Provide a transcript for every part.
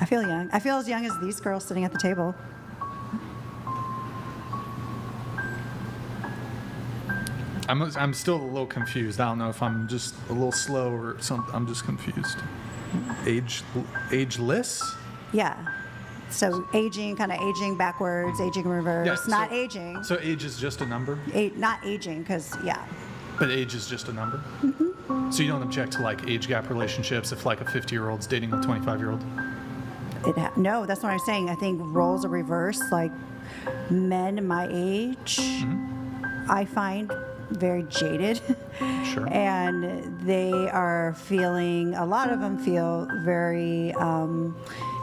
I feel young. I feel as young as these girls sitting at the table. I'm still a little confused. I don't know if I'm just a little slow or something. I'm just confused. Ageless? Yeah. So aging, kind of aging backwards, aging reverse, Yeah, not aging. So age is just a number? Not aging, because, yeah. But age is just a number? Mm-hmm. So you don't object to like age gap relationships if like a 50-year-old's dating a 25-year-old? No, that's what I'm saying. I think roles are reversed. Like men my age, I find very jaded. Sure. And they are feeling, a lot of them feel very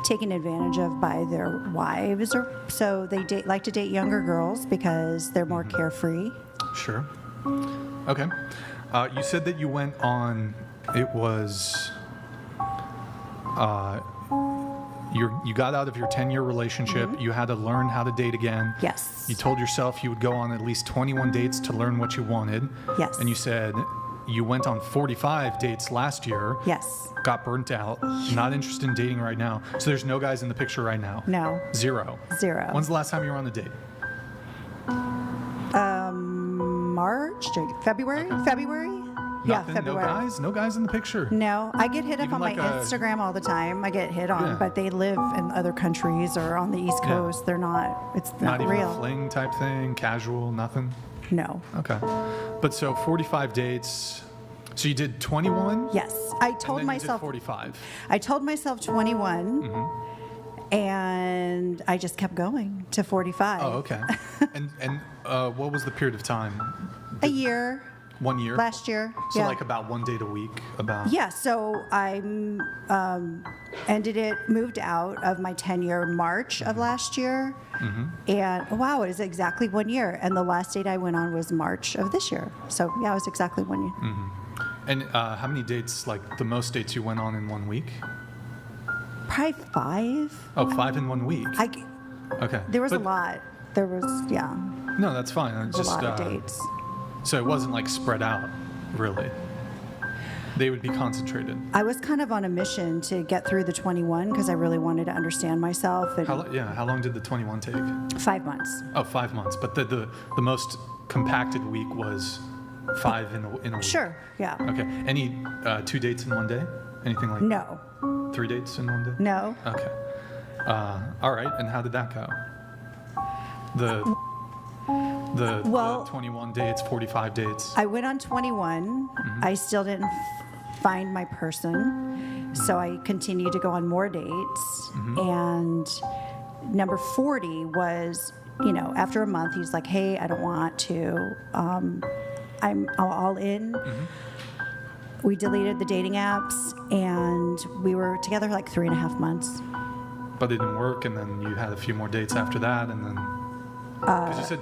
taken advantage of by their wives. So they like to date younger girls because they're more carefree. Sure. Okay. You said that you went on, it was, you got out of your 10-year relationship. You had to learn how to date again. Yes. You told yourself you would go on at least 21 dates to learn what you wanted. Yes. And you said you went on 45 dates last year. Yes. Got burnt out. Not interested in dating right now. So there's no guys in the picture right now. No. Zero. When's the last time you were on a date? March, February? Okay. February? Yeah, Nothing? February. No guys in the picture? No, I get hit up Even on my like a- Instagram all the time. I get hit on, Yeah. but they live in other countries or on the East Yeah. Coast. They're not, it's Not not even real. a fling type thing? Casual? Nothing? No. Okay. But so 45 dates. So you did 21? Yes. I And told then myself, you did 45. I told myself 21, and I just kept going to 45. Oh, okay. and what was the period of time? A year, 1 year? last year. So yeah. like about 1 date a week? About. Yeah, so I moved out of my 10-year March of last year. And wow, it is exactly 1 year. And the last date I went on was March of this year. So yeah, it was exactly 1 year. And how many dates, like the most dates you went on in 1 week? Probably 5. Oh, 5 in 1 week. Okay. There was a But- lot. There was, yeah, No, that's fine. a lot of dates. So it wasn't like spread out, really. They would be concentrated. I was kind of on a mission to get through the 21 because I really wanted to understand myself. And How long did the 21 take? 5 months. Oh, 5 months. But the most compacted week was 5 in a week. Sure, yeah. Okay. Any 2 dates in 1 day? Anything like No, 3 dates in 1 day? no. Okay. All right. And how did that go? The Well- 21 dates, 45 dates. I went on 21. I still didn't find my person. So I continued to go on more dates. And number 40 was, after a month, he's like, hey, I don't want to. I'm all in. We deleted the dating apps, and we were together like 3.5 months. But it didn't work, and then you had a few more dates after that, and then because you said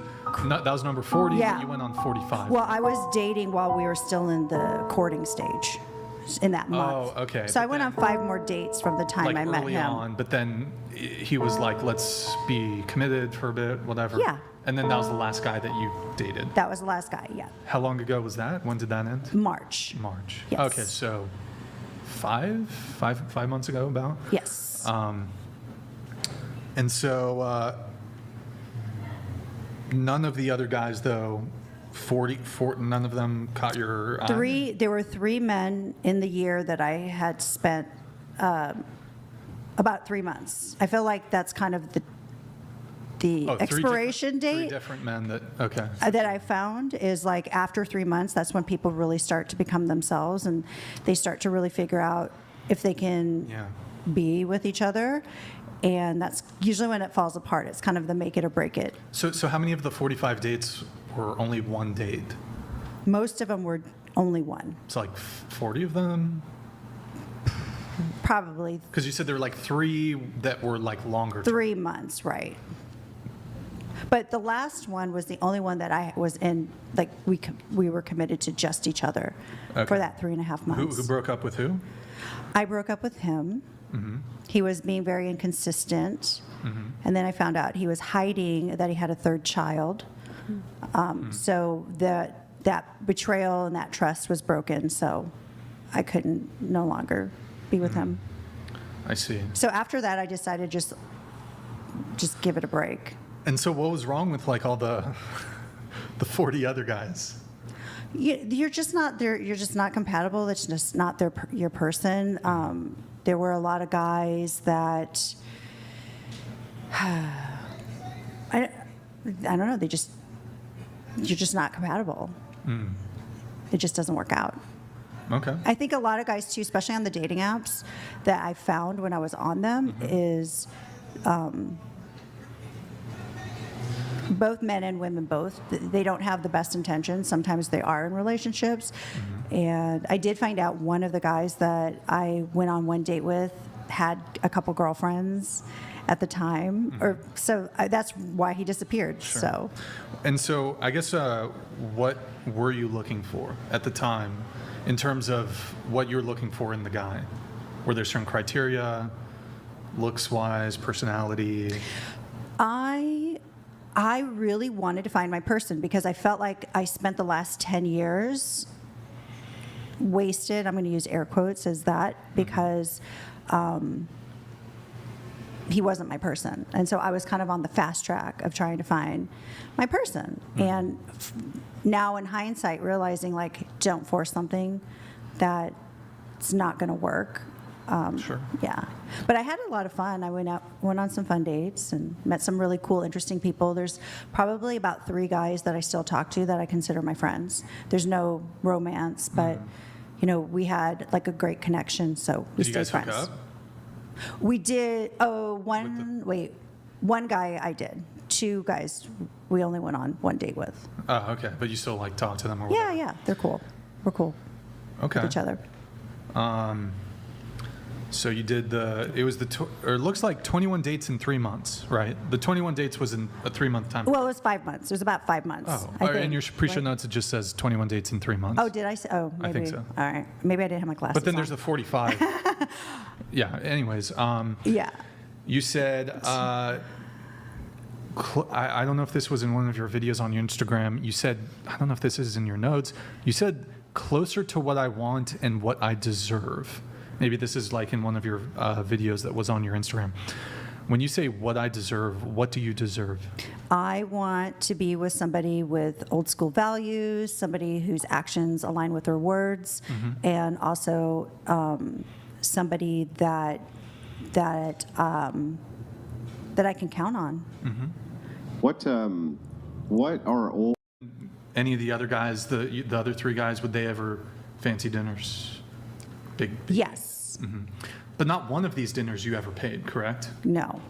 that was number 40, yeah. but you went on 45. Well, I was dating while we were still in the courting stage in that month. Oh, okay. So I But went on 5 more dates from the time like I met early him. on, but then he was like, "Let's be committed for a bit, whatever." Yeah. And then that was the last guy that you dated. That was the last guy, yeah. How long ago was that? When did that end? March. March. Yes. Okay, so five months ago, about. Yes. And so none of the other guys, though, 40, none of them caught your eye? There were 3 men in the year that I had spent about 3 months. I feel like that's kind of the Oh, expiration three date different men that, okay. that I found is like after 3 months, that's when people really start to become themselves and they start to really figure out if they can Yeah. be with each other. And that's usually when it falls apart. It's kind of the make it or break it. So how many of the 45 dates were only 1 date? Most of them were only 1, It's like 40 of them? probably Because you said there were like 3 that were like longer. 3 months, right? But the last one was the only one that I was in, like we were committed to just each other Okay. for that 3.5 months. Who broke up with who? I broke up with him. He was being very inconsistent. And then I found out he was hiding that he had a 3rd child. So that betrayal and that trust was broken. So I couldn't no longer be with him. I see. So after that, I decided just give it a break. And so what was wrong with like all the 40 other guys? You're just not there. You're just not compatible. It's just not your person. There were a lot of guys that I don't know. You're just not compatible. It just doesn't work out. Okay. I think a lot of guys too, especially on the dating apps, that I found when I was on them is. Both men and women, they don't have the best intentions. Sometimes they are in relationships. And I did find out one of the guys that I went on one date with had a couple girlfriends at the time. That's why he disappeared. Sure. So. And so I guess what were you looking for at the time in terms of what you're looking for in the guy? Were there certain criteria, looks-wise, personality? I really wanted to find my person because I felt like I spent the last 10 years wasted. I'm going to use air quotes as that because he wasn't my person. And so I was kind of on the fast track of trying to find my person. And now in hindsight, realizing like, don't force something that's not going to work. Sure. Yeah. But I had a lot of fun. I went on some fun dates and met some really cool, interesting people. There's probably about 3 guys that I still talk to that I consider my friends. There's no romance, but, we had like a great connection, so we stayed friends. Did you guys hook up? We did. One guy I did. 2 guys we only went on one date with. Oh, okay. But you still like talk to them or whatever? Yeah. They're cool. We're cool. Okay. With each other. So you did it looks like 21 dates in 3 months, right? The 21 dates was in a 3-month time. Well, it was 5 months. It was about 5 months. Oh, I think, in your pre-show right? notes, it just says 21 dates in 3 months. Oh, did I say? Oh, maybe. I think so. All right. Maybe I didn't have my glasses But then on. there's the 45. Yeah, anyways. Yeah. You said, I don't know if this was in one of your videos on your Instagram. You said, I don't know if this is in your notes. You said, closer to what I want and what I deserve. Maybe this is like in one of your videos that was on your Instagram. When you say what I deserve, what do you deserve? I want to be with somebody with old school values, somebody whose actions align with their words, and also somebody that I can count on. What are old? Any of the other guys, the other 3 guys, would they ever fancy dinners? Big. Yes. But not one of these dinners you ever paid, correct? No.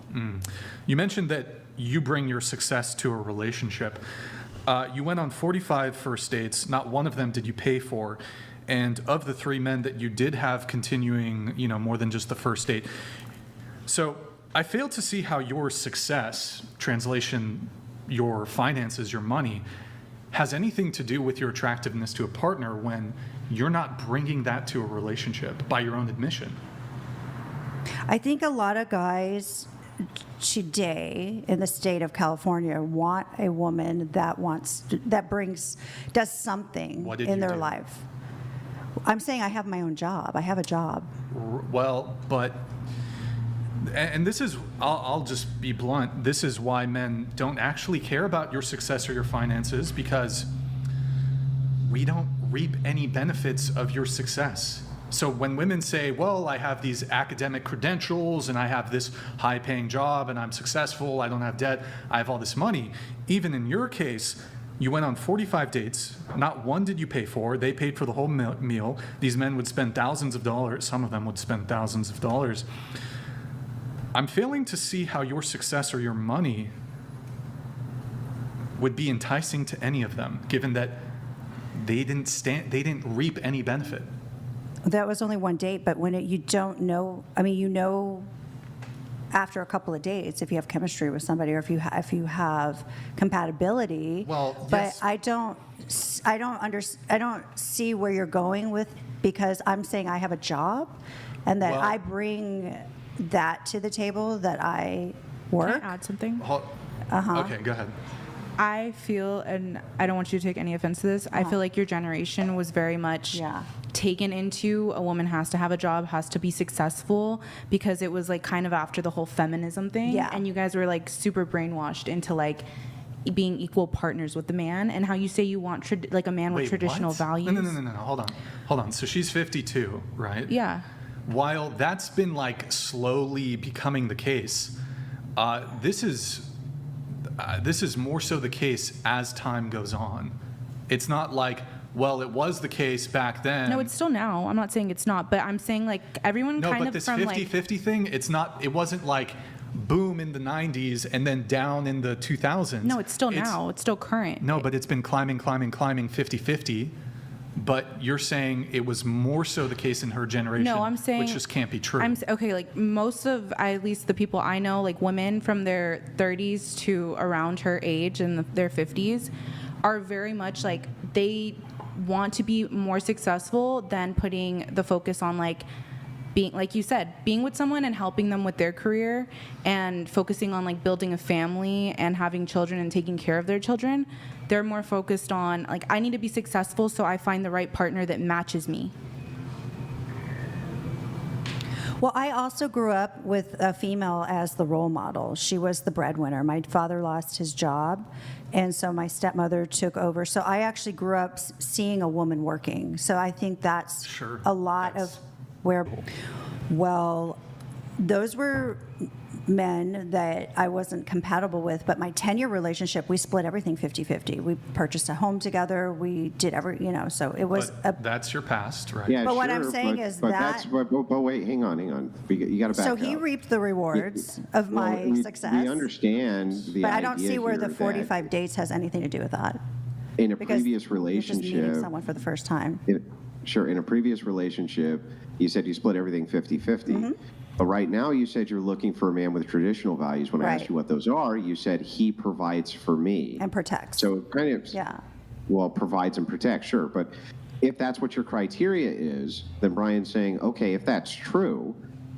You mentioned that you bring your success to a relationship. You went on 45 first dates. Not one of them did you pay for. And of the 3 men that you did have continuing, more than just the first date. So I fail to see how your success, translation, your finances, your money, has anything to do with your attractiveness to a partner when you're not bringing that to a relationship by your own admission. I think a lot of guys today in the state of California want a woman that does something in their life. I'm saying I have my own job. I have a job. Well, but, and this is, I'll just be blunt, this is why men don't actually care about your success or your finances, because we don't reap any benefits of your success. So when women say, well, I have these academic credentials and I have this high paying job and I'm successful, I don't have debt, I have all this money. Even in your case, you went on 45 dates, not one did you pay for, they paid for the whole meal. These men would spend thousands of dollars, some of them would spend thousands of dollars. I'm failing to see how your success or your money would be enticing to any of them, given that they didn't reap any benefit. That was only one date, but when you don't know, after a couple of dates if you have chemistry with somebody or if you have compatibility. Well, but yes. I don't see where you're going with, because I'm saying I have a job and that I bring that to the table, that I work. Can I add something? Okay, go ahead. I feel, and I don't want you to take any offense to this, I feel like your generation was very much taken into a woman has to have a job, has to be successful, because it was like kind of after the whole feminism thing. Yeah. And you guys were like super brainwashed into like being equal partners with the man, and how you say you want like a man with Wait, traditional what? values. No. Hold on. So she's 52, right? Yeah. While that's been like slowly becoming the case, this is more so the case as time goes on. It's not like, well, it was the case back then. No, it's still now. I'm not saying it's not, but I'm saying like everyone No, kind but of this from 50-50 thing, it wasn't like boom in the 90s and then down in the 2000s. No, it's still now. It's still current. No, but it's been climbing 50-50. But you're saying it was more so the case in her generation. No, I'm saying, which just can't be true. Okay, like most of, at least the people I know, like women from their 30s to around her age in their 50s, are very much like they want to be more successful than putting the focus on like being, like you said, being with someone and helping them with their career, and focusing on like building a family and having children and taking care of their children. They're more focused on like, I need to be successful, so I find the right partner that matches me. Well, I also grew up with a female as the role model. She was the breadwinner. My father lost his job, and so my stepmother took over. So I actually grew up seeing a woman working. So I think that's Sure. a lot of where, well, those were men that I wasn't compatible with, but my 10-year relationship, we split everything 50-50. We purchased a home together. We did so it was But that's your past, right? Yeah, But sure, what I'm saying is but that- that's, but wait, hang on. You got to back so up. he reaped the rewards of my success. We understand the But I don't idea see where here the that 45 dates has anything to do with that. in a Because previous you're just meeting relationship, someone for the first time. in a previous relationship, you said you split everything 50-50. Mm-hmm. But right now, you said you're looking for a man with traditional values. When I Right. asked you what those are, you said he provides for me. And protects. So it kind of, Yeah. well, provides and protects, sure. But if that's what your criteria is, then Brian's saying, okay, if that's true,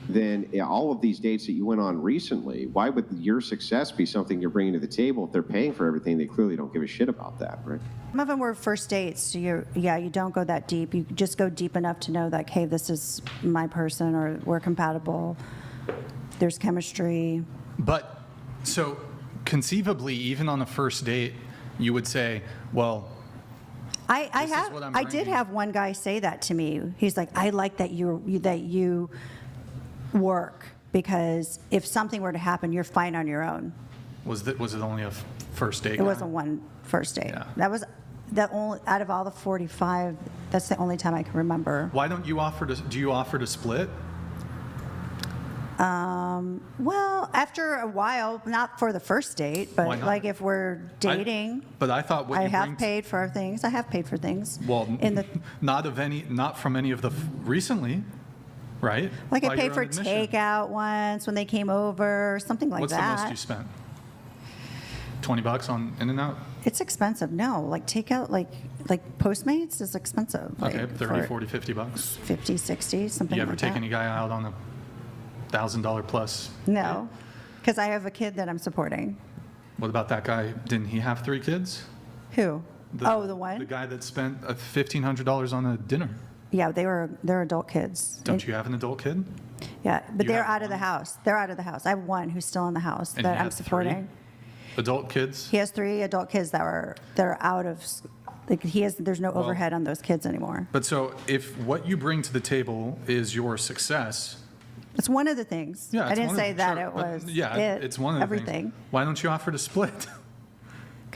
then all of these dates that you went on recently, why would your success be something you're bringing to the table? If they're paying for everything, they clearly don't give a shit about that, right? Some of them were first dates. So you don't go that deep. You just go deep enough to know that, hey, this is my person, or we're compatible. There's chemistry. But so conceivably, even on a first date, you would say, well, I This is what I'm did bringing. have one guy say that to me. He's like, I like that you work, because if something were to happen, you're fine on your own. was it only a first date? It wasn't one first date. Yeah. That was the only, out of all the 45, that's the only time I can remember. Why don't you do you offer to split? Well, after a while, not for the first date, Why but not? like if we're dating, But I thought what I you have bring paid for things. I have paid for things. well, in the not from any of the recently, right? like I By paid your for own admission. takeout once when they came over, something like What's that. the most you spent? $20 on In-N-Out? It's expensive. No, like takeout, like Postmates is expensive. Okay, like 30, for 40, $50. 50, 60, something You ever like take that. any guy out on a $1,000 plus? No, because I have a kid that I'm supporting. What about that guy? Didn't he have 3 kids? Who? The one? The guy that spent $1,500 on a dinner. Yeah, they're adult kids. Don't you have an adult kid? Yeah, but You they're have out of the one? house. They're out of the house. I have one who's still in the house And that you I'm have 3 supporting. adult kids? He has 3 adult kids that are out of, like there's no overhead on those kids anymore. But so if what you bring to the table is your success, It's one of the things. yeah, I it's didn't one of say the- that sure, it but was yeah, it, it's one of the everything. things. Why don't you offer to split?